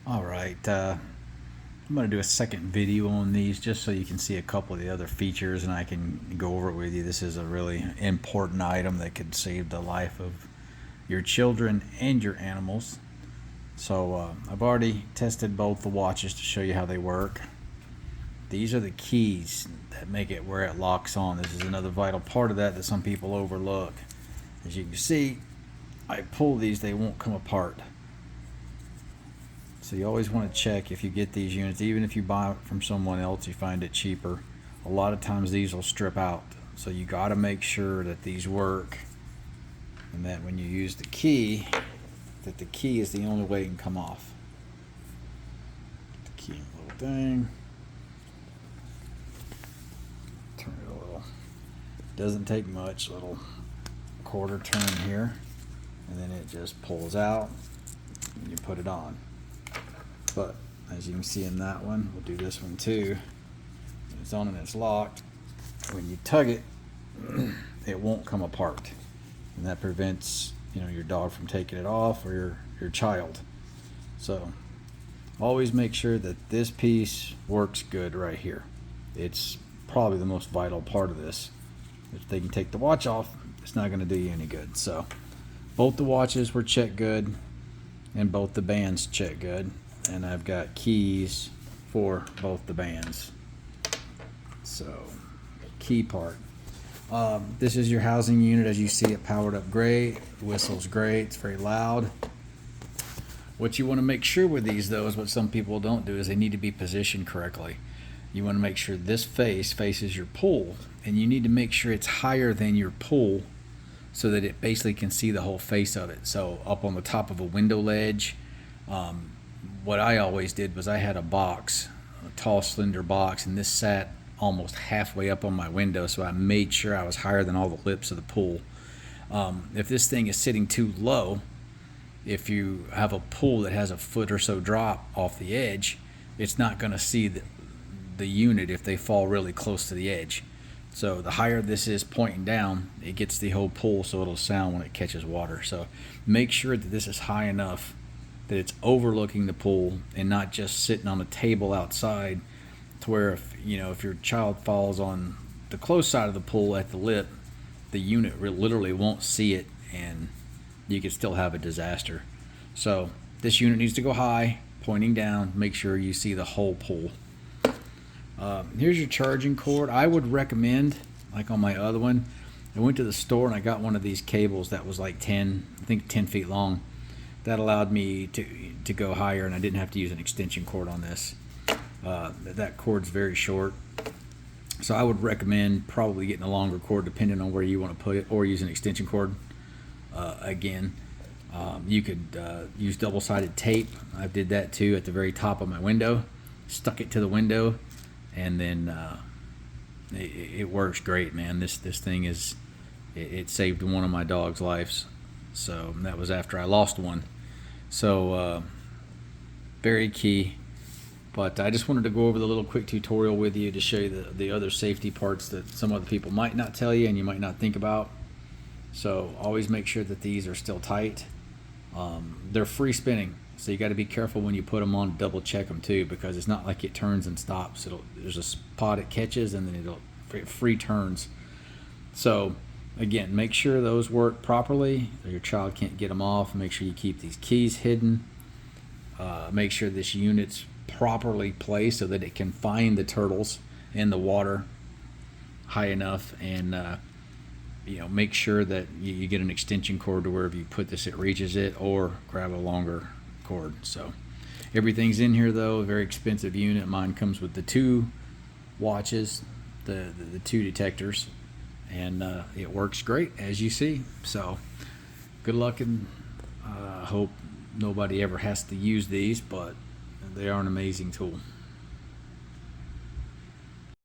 All right, I'm going to do a second video on these just so you can see a couple of the other features and I can go over it with you. This is a really important item that could save the life of your children and your animals. So I've already tested both the watches to show you how they work. These are the keys that make it where it locks on. This is another vital part of that some people overlook. As you can see, I pull these, they won't come apart. So you always want to check if you get these units, even if you buy it from someone else, you find it cheaper. A lot of times these will strip out. So you got to make sure that these work and that when you use the key, that the key is the only way it can come off. The key little thing. Turn it a little. Doesn't take much, little quarter turn here. And then it just pulls out and you put it on. But as you can see in that one, we'll do this one too. It's on and it's locked. When you tug it, it won't come apart, and that prevents your dog from taking it off, or your child. So always make sure that this piece works good right here. It's probably the most vital part of this. If they can take the watch off, it's not going to do you any good. So both the watches were checked good, and both the bands checked good. And I've got keys for both the bands. So, key part. This is your housing unit. As you see, it powered up great. The whistle's great. It's very loud. What you want to make sure with these, though, is what some people don't do, is they need to be positioned correctly. You want to make sure this face faces your pool, and you need to make sure it's higher than your pool so that it basically can see the whole face of it. So up on the top of a window ledge, what I always did was I had a box, a tall, slender box, and this sat almost halfway up on my window, so I made sure I was higher than all the lips of the pool. If this thing is sitting too low, if you have a pool that has a foot or so drop off the edge, it's not going to see the unit if they fall really close to the edge. So the higher this is pointing down, it gets the whole pool, so it'll sound when it catches water. So make sure that this is high enough that it's overlooking the pool and not just sitting on a table outside, to where if your child falls on the close side of the pool at the lip, the unit literally won't see it and you could still have a disaster. So this unit needs to go high, pointing down. Make sure you see the whole pool. Here's your charging cord. I would recommend, like on my other one, I went to the store and I got one of these cables that was like 10 feet long. That allowed me to go higher, and I didn't have to use an extension cord on this. That cord's very short, so I would recommend probably getting a longer cord depending on where you want to put it, or use an extension cord. You could use double-sided tape. I did that too at the very top of my window, stuck it to the window, and then it works great, man. This thing it saved one of my dog's lives. So that was after I lost one. So very key. But I just wanted to go over the little quick tutorial with you to show you the other safety parts that some other people might not tell you and you might not think about. So always make sure that these are still tight. They're free spinning, so you got to be careful when you put them on. Double check them too, because it's not like it turns and stops. There's a spot it catches and then it free turns. So again, make sure those work properly, or your child can't get them off. Make sure you keep these keys hidden. Make sure this unit's properly placed so that it can find the turtles in the water high enough, and make sure that you get an extension cord to wherever you put this, it reaches it, or grab a longer cord. So everything's in here, though. A very expensive unit. Mine comes with the 2 watches, the 2 detectors. And it works great, as you see. So good luck, and hope nobody ever has to use these, but they are an amazing tool.